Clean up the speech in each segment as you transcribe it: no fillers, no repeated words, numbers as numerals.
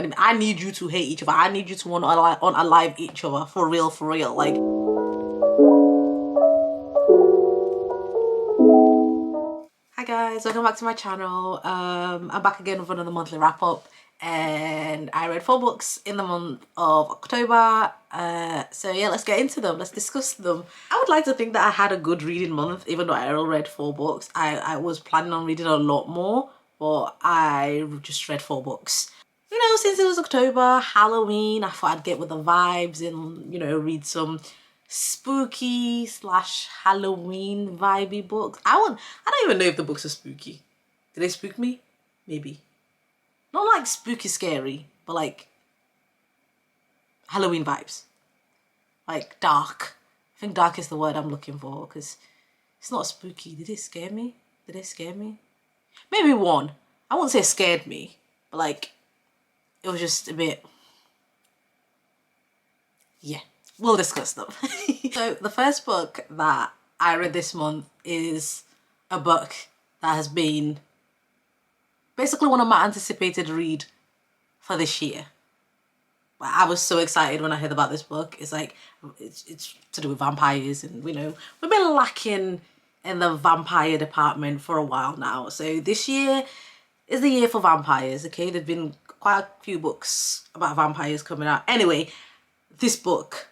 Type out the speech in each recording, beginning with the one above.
I need you to hate each other. I need you to want to unalive each other. For real, like. Hi guys, welcome back to my channel. I'm back again with another monthly wrap up, and I read 4 books in the month of October. So yeah, let's get into them. Let's discuss them. I would like to think that I had a good reading month, even though I only read 4 books. I was planning on reading a lot more, but I just read 4 books. You know, since it was October, Halloween, I thought I'd get with the vibes and, you know, read some spooky / Halloween vibey books. I don't even know if the books are spooky. Did they spook me? Maybe. Not like spooky scary, but like Halloween vibes. Like dark. I think dark is the word I'm looking for, because it's not spooky. Did it scare me? Did it scare me? Maybe one. I won't say it scared me, but like it was just a bit, yeah, we'll discuss them. So the first book that I read this month is a book that has been basically one of my anticipated read for this year. I was so excited when I heard about this book. It's like, it's to do with vampires, and you know, we've been lacking in the vampire department for a while now. So this year is the year for vampires, okay? There've been quite a few books about vampires coming out. Anyway, this book,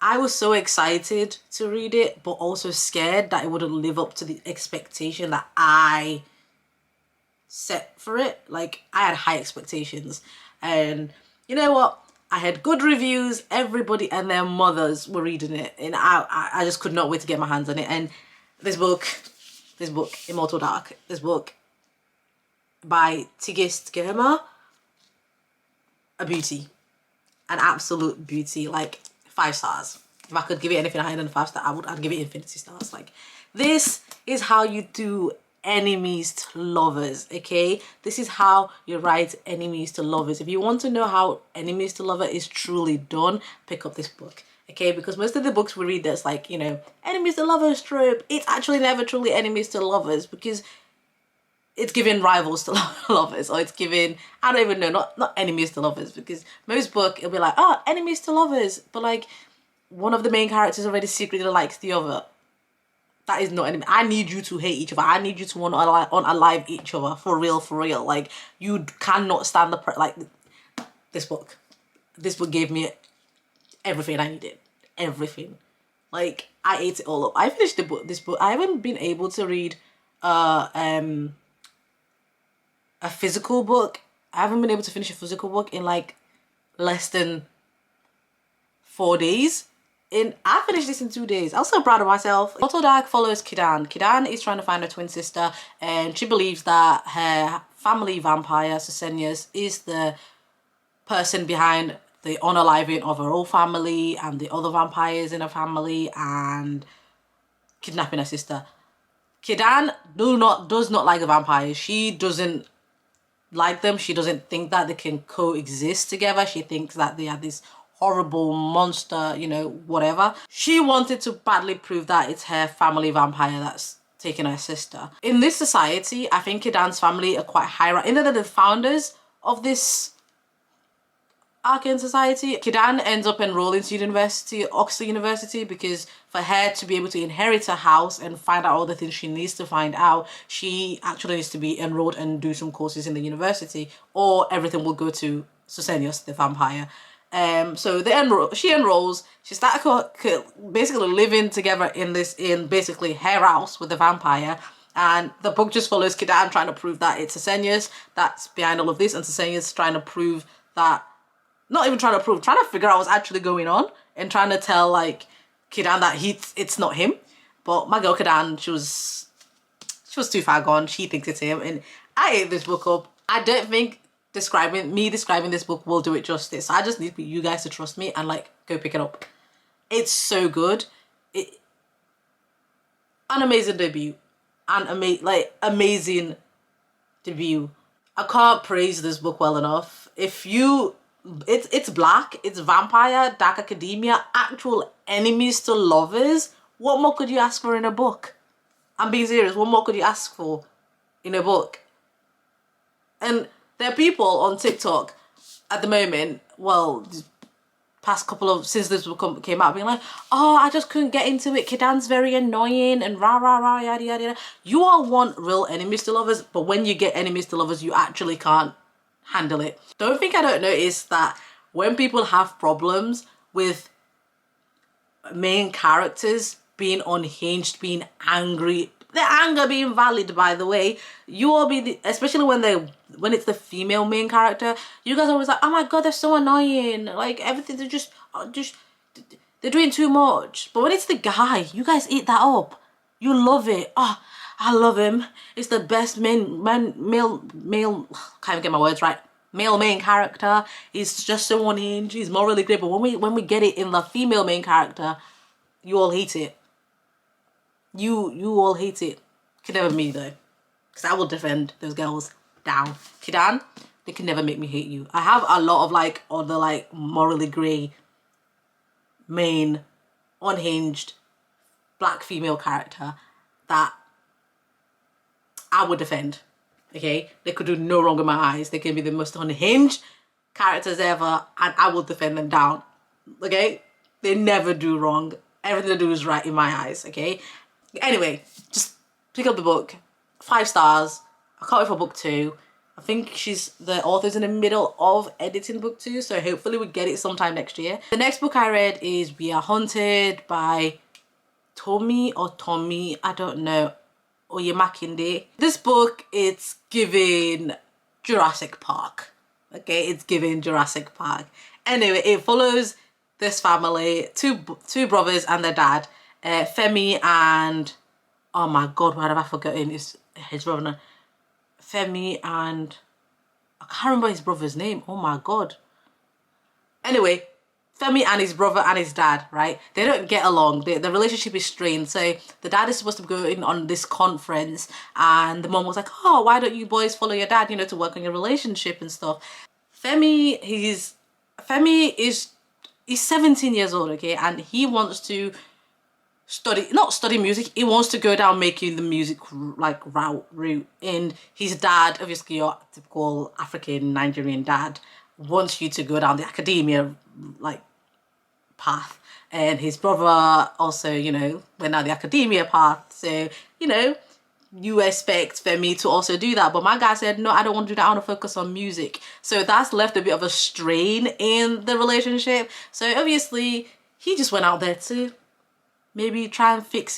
I was so excited to read it, but also scared that it wouldn't live up to the expectation that I set for it. Like, I had high expectations, and you know what? I had good reviews. Everybody and their mothers were reading it, and I just could not wait to get my hands on it. And this book, Immortal Dark, this book by Tigist Germa, a beauty, an absolute beauty, like 5 stars. If I could give it anything higher than 5 stars, I'd give it infinity stars. Like, this is how you do enemies to lovers, okay? This is how you write enemies to lovers. If you want to know how enemies to lover is truly done, pick up this book, okay? Because most of the books we read that's like, you know, enemies to lovers trope, it's actually never truly enemies to lovers, because it's giving rivals to lovers, or it's giving, I don't even know, not enemies to lovers, because most book it'll be like, oh, enemies to lovers, but like one of the main characters already secretly likes the other. That is not enemy. I need you to hate each other. I need you to want to unalive each other. For real, like you cannot stand the like this book. This book gave me everything I needed. Everything. Like, I ate it all up. I finished this book. I haven't been able to read a physical book. I haven't been able to finish a physical book in like less than 4 days. And I finished this in 2 days. I was so proud of myself. Immortal Dark follows Kidan. Kidan is trying to find her twin sister, and she believes that her family vampire, Susenius, is the person behind the unaliving of her whole family and the other vampires in her family, and kidnapping her sister. Kidan does not like the vampires. She doesn't like them. She doesn't think that they can coexist together. She thinks that they are this horrible monster, you know, whatever. She wanted to badly prove that it's her family vampire that's taken her sister. In this society, I think Kidan's family are quite high. In they're the founders of this arcane society. Kidan ends up enrolling to university, Oxford University, because for her to be able to inherit a house and find out all the things she needs to find out, she actually needs to be enrolled and do some courses in the university, or everything will go to Susenius, the vampire. So she enrolls. She starts basically living together in basically her house with the vampire. And the book just follows Kidan trying to prove that it's Susenius that's behind all of this, and Susenius trying to prove that, not even trying to figure out what's actually going on, and trying to tell like Kidan that it's not him. But my girl Kidan, she was too far gone. She thinks it's him, and I ate this book up. I don't think describing this book will do it justice. I just need you guys to trust me and like go pick it up. It's so good. An amazing debut, amazing debut. I can't praise this book well enough. It's black, it's vampire, dark academia, actual enemies to lovers. What more could you ask for in a book? I'm being serious. What more could you ask for in a book? And there are people on TikTok at the moment, well, past couple of, since this book came out, being like, oh, I just couldn't get into it, Kidan's very annoying and rah rah rah yada yada yada. You all want real enemies to lovers, but when you get enemies to lovers, you actually can't handle it. Don't think I don't notice that when people have problems with main characters being unhinged, being angry, their anger being valid, by the way, you all be especially when it's the female main character, you guys are always like, oh my god, they're so annoying, like everything, they're just they're doing too much. But when it's the guy, you guys eat that up, you love it. Oh, I love him, it's the best male can't even get my words right, male main character. He's just so unhinged, he's morally great. But when we get it in the female main character, you all hate it. You all hate it. Can never me though, because I will defend those girls down. Kidan, they can never make me hate you. I have a lot of like other like morally grey, main, unhinged, black female character that I would defend. Okay, they could do no wrong in my eyes. They can be the most unhinged characters ever, and I will defend them down. Okay, they never do wrong. Everything they do is right in my eyes. Okay. Anyway, just pick up the book. 5 stars. I can't wait for book 2. I think the author's in the middle of editing book 2, so hopefully we get it sometime next year. The next book I read is We Are Haunted by Tommy, I don't know, Oyemakinde. This book, it's giving Jurassic Park. Okay, it's giving Jurassic Park. Anyway, it follows this family, two brothers and their dad, Femi and, oh my god, why have I forgotten his brother? Femi and, I can't remember his brother's name, oh my god. Anyway, Femi and his brother and his dad, right? They don't get along. The relationship is strained. So the dad is supposed to go in on this conference, and the mom was like, oh, why don't you boys follow your dad, you know, to work on your relationship and stuff. Femi is 17 years old, okay, and he wants to not study music, he wants to go down making the music like route. And his dad, obviously your typical African Nigerian dad, wants you to go down the academia like path. And his brother also, you know, went down the academia path. So, you know, you expect Femi to also do that. But my guy said, no, I don't want to do that, I want to focus on music. So that's left a bit of a strain in the relationship. So obviously he just went out there to maybe try and fix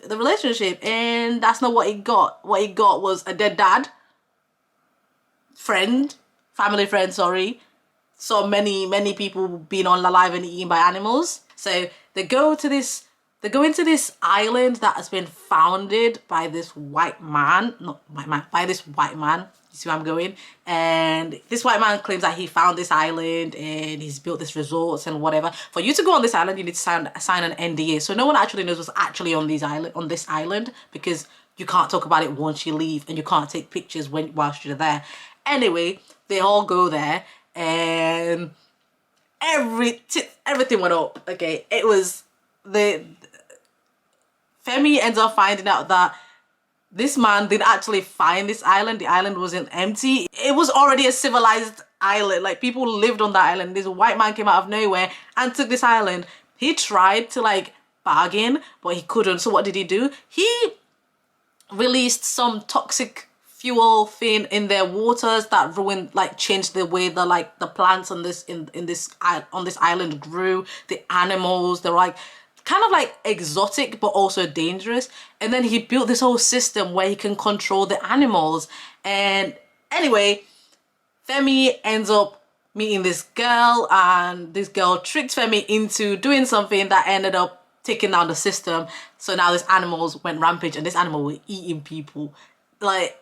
the relationship, and that's not what he got. What he got was a dead dad, family friend, sorry. So many people being alive and eaten by animals. So they go into this island that has been founded by this white man, by this white man. You see where I'm going? And this white man claims that he found this island and he's built this resort and whatever. For you to go on this island, you need to sign an NDA. So no one actually knows what's actually on this island, because you can't talk about it once you leave, and you can't take pictures whilst you're there. Anyway, they all go there, and everything went up. Okay, it was Femi ends up finding out that this man didn't actually find this island. The island wasn't empty. It was already a civilized island. Like, people lived on that island. This white man came out of nowhere and took this island. He tried to like bargain, but he couldn't. So what did he do? He released some toxic fuel thing in their waters that changed the way the plants on this island grew. The animals, they were like kind of like exotic but also dangerous. And then he built this whole system where he can control the animals. And anyway, Femi ends up meeting this girl, and this girl tricked Femi into doing something that ended up taking down the system. So now these animals went rampage, and this animal were eating people. Like,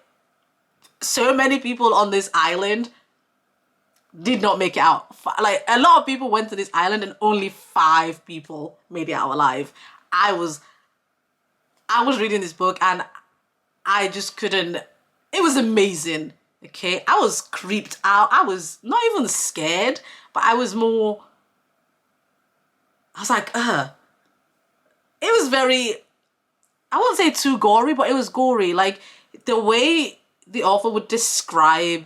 so many people on this island did not make it out. Like, a lot of people went to this island and only 5 people made it out alive. I was reading this book and I just couldn't. It was amazing. Okay, I was creeped out. I was not even scared, but I was like, It was very, I wouldn't say too gory, but it was gory. Like, the way the author would describe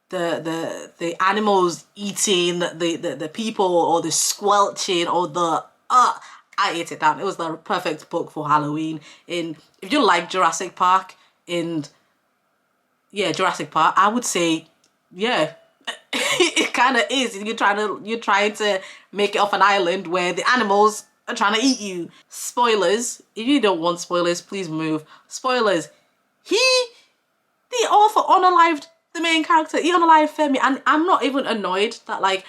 the animals eating the people, or the squelching, or the I ate it down. It was the perfect book for Halloween. And if you like Jurassic Park, and yeah, Jurassic Park, I would say, yeah, it kind of is. You're trying to make it off an island where the animals are trying to eat you. Spoilers. If you don't want spoilers, please move. Spoilers. The author unalived the main character. He unalived Femi, and I'm not even annoyed that like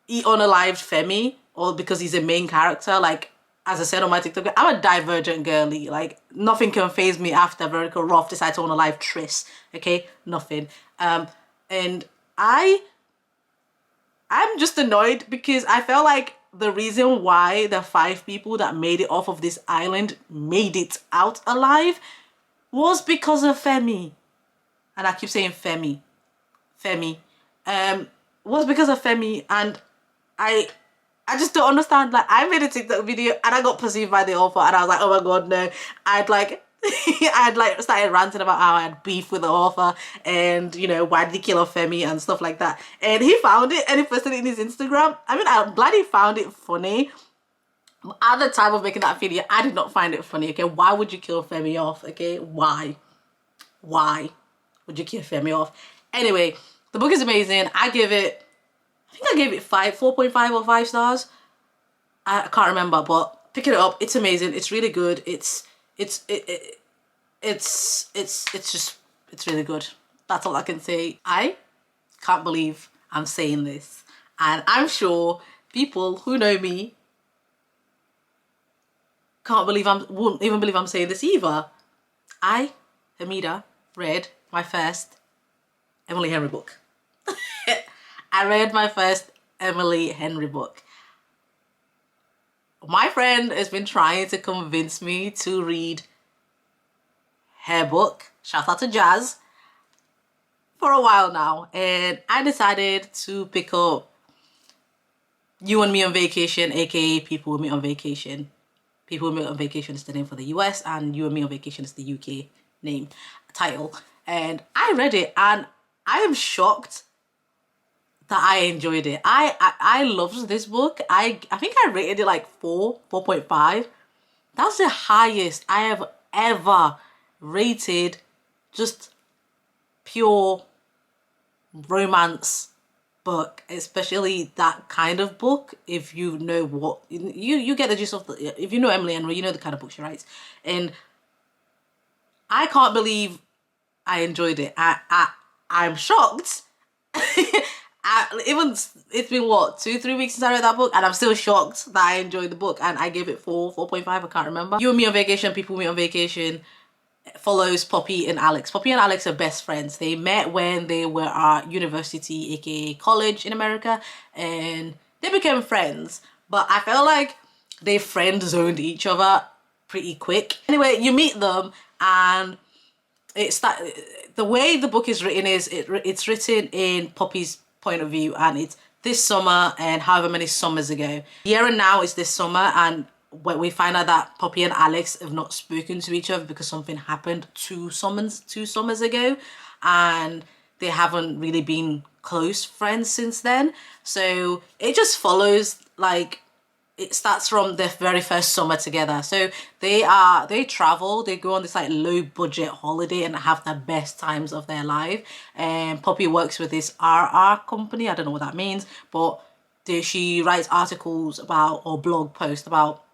he unalived Femi, or because he's a main character. Like, as I said on my TikTok, I'm a divergent girly. Like, nothing can phase me after Veronica Roth decided to unalive Triss. Okay, nothing. And I'm just annoyed because I felt like the reason why the 5 people that made it off of this island made it out alive was because of Femi. And I keep saying Femi. Was because of Femi, and I just don't understand. Like, I made a TikTok video and I got perceived by the author, and I was like, oh my god, no. I'd like started ranting about how I had beef with the author, and you know, why did he kill off Femi and stuff like that. And he found it and he posted it in his Instagram. I mean, I'm glad he found it funny. At the time of making that video, I did not find it funny. Okay, why would you kill Femi off? Okay, why would you kill Femi off? Anyway, the book is amazing. I think I gave it 4.5 or 5 stars. I can't remember, but pick it up. It's amazing. It's really good. It's really good. That's all I can say. I can't believe I'm saying this, and I'm sure people who know me won't even believe I'm saying this either. I, Hamida, read my first Emily Henry book. I read my first Emily Henry book. My friend has been trying to convince me to read her book, shout out to Jazz, for a while now, and I decided to pick up You and Me on Vacation, aka People with Me on Vacation. People with Me on Vacation is the name for the US, and You and Me on Vacation is the UK title. And I read it, and I am shocked that I enjoyed it. I loved this book. I think I rated it like 4.5. That's the highest I have ever rated just pure romance book, especially that kind of book. If you know what you get the gist of if you know Emily Henry, you know the kind of book she writes. And I can't believe I enjoyed it. I'm shocked. It's been what, 2-3 weeks since I read that book, and I'm still shocked that I enjoyed the book. And I gave it 4.5. I can't remember. You and Me on Vacation, People with Me on Vacation follows Poppy and Alex. Poppy and Alex are best friends. They met when they were at university, aka college in America, and they became friends. But I felt like they friend zoned each other pretty quick. Anyway, you meet them, and the way the book is written is it's written in Poppy's point of view, and it's this summer and however many summers ago. Here and now is this summer, and when we find out that Poppy and Alex have not spoken to each other because something happened 2 summers ago, and they haven't really been close friends since then. So it just follows, like, it starts from their very first summer together. So they travel, they go on this like low budget holiday and have the best times of their life. And Poppy works with this RR company. I don't know what that means, but she writes articles about, or blog posts about,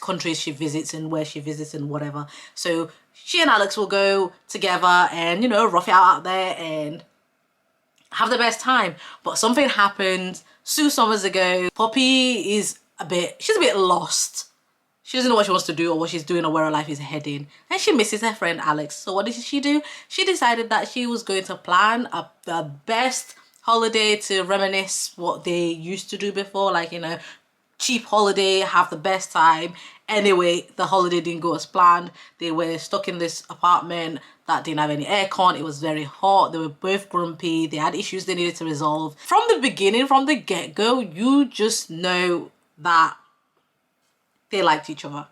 countries she visits and where she visits and whatever. So she and Alex will go together and, you know, rough it out there and have the best time. But something happened 2 summers ago. Poppy is she's a bit lost. She doesn't know what she wants to do or what she's doing or where her life is heading. And she misses her friend Alex. So what did she do? She decided that she was going to plan the best holiday to reminisce what they used to do before. Like, you know, cheap holiday, have the best time. Anyway, the holiday didn't go as planned. They were stuck in this apartment that didn't have any aircon. It was very hot. They were both grumpy. They had issues they needed to resolve. From the beginning, from the get-go, you just know that they liked each other,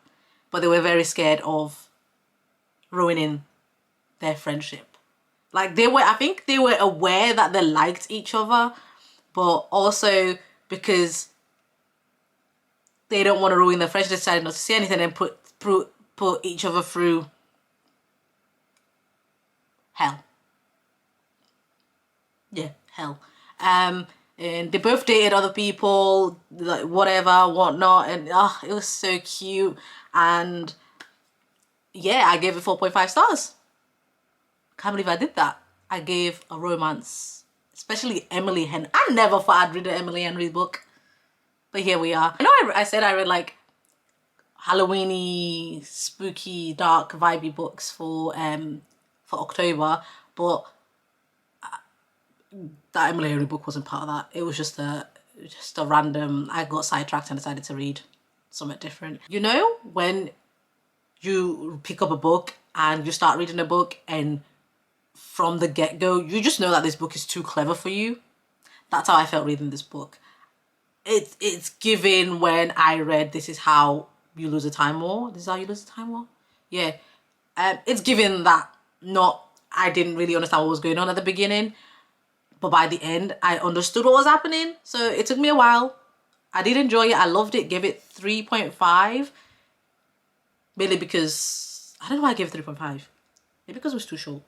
but they were very scared of ruining their friendship. Like I think they were aware that they liked each other, but also because they don't want to ruin their friendship, they decided not to say anything and put each other through hell. Yeah, hell. And they both dated other people, like whatever, whatnot, and it was so cute. And yeah, I gave it 4.5 stars. Can't believe I did that. I gave a romance, especially Emily Henry. I never thought I'd read an Emily Henry book, but here we are. I know I said I read like Halloweeny, spooky, dark, vibey books for October, but that Emily Henry book wasn't part of that. It was just a random. I got sidetracked and decided to read something different. You know, when you pick up a book and you start reading a book and from the get-go you just know that this book is too clever for you. That's how I felt reading this book. It's given when I read This Is How You Lose a Time War. This is how you lose a time war? Yeah. It's given that I didn't really understand what was going on at the beginning, but by the end I understood what was happening. So it took me a while. I did enjoy it. I loved it. Gave it 3.5. Mainly because I don't know why I gave it 3.5. Maybe because it was too short.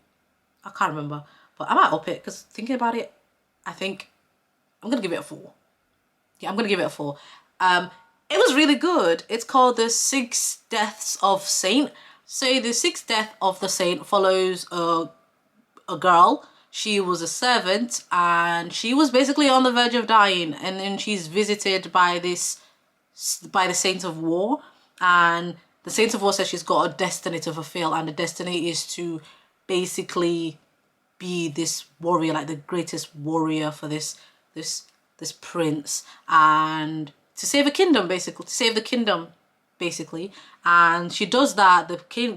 I can't remember. But I might up it because thinking about it, I think I'm gonna give it a 4. Yeah, I'm gonna give it a 4. It was really good. It's called The Six Deaths of Saint. So The Sixth Death of the Saint follows a girl. She was a servant and she was basically on the verge of dying, and then she's visited by the Saint of War, and the Saint of War says she's got a destiny to fulfill, and the destiny is to basically be this warrior, like the greatest warrior for this prince, and to save a kingdom, basically. And she does that. The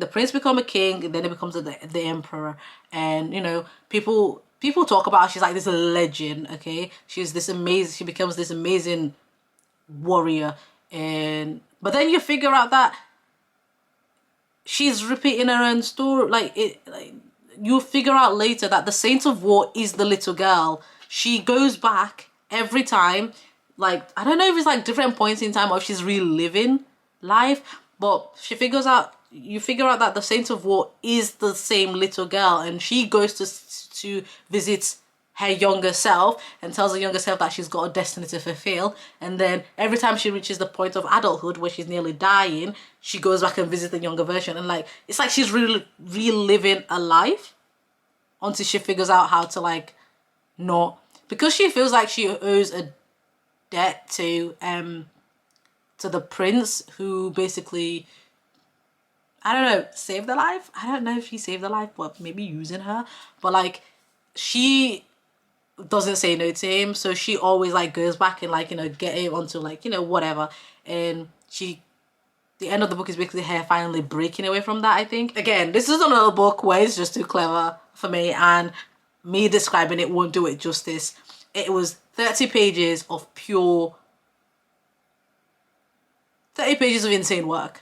prince become a king, and then it becomes the emperor. And you know, people talk about her. She's like this legend. Okay, she becomes this amazing warrior. But then you figure out that she's repeating her own story. You figure out later that the Saint of War is the little girl. She goes back every time. Like, I don't know if it's like different points in time or if she's reliving life, but you figure out that the Saint of War is the same little girl, and she goes to visit her younger self and tells her younger self that she's got a destiny to fulfill. And then every time she reaches the point of adulthood where she's nearly dying, she goes back and visits the younger version, and like it's like she's really reliving a life until she figures out how to not, because she feels like she owes a debt to the prince who basically, I don't know, saved her life. I don't know if he saved her life, but maybe using her. But like, she doesn't say no to him, so she always goes back and get him onto whatever. And the end of the book is basically her finally breaking away from that, I think. Again, this is another book where it's just too clever for me, and me describing it won't do it justice. It was 30 pages of 30 pages of insane work.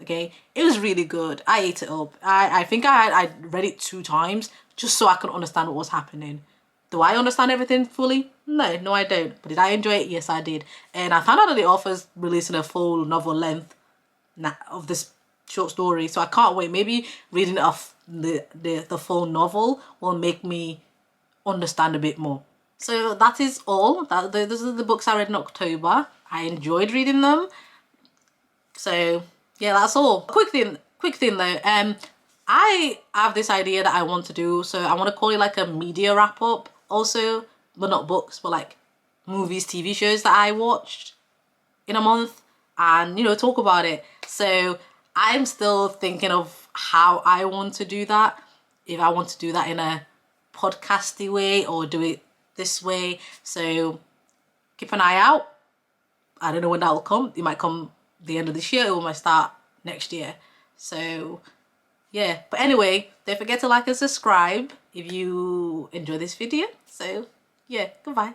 Okay, it was really good. I ate it up. I think I read it 2 times just so I could understand what was happening. Do I understand everything fully? No, I don't. But did I enjoy it? Yes, I did. And I found out that the author's releasing a full novel length of this short story, so I can't wait. Maybe reading it off the full novel will make me understand a bit more. So that is all. Those are the books I read in October. I enjoyed reading them. So yeah, that's all. Quick thing though. I have this idea that I want to do. So I want to call it like a media wrap up. Also, but not books, but like movies, TV shows that I watched in a month, and talk about it. So I'm still thinking of how I want to do that. If I want to do that in a podcasty way or do it this way. So keep an eye out. I don't know when that will come. It might come the end of this year, or it might start next year. So yeah, but anyway, don't forget to like and subscribe if you enjoy this video. So yeah, goodbye.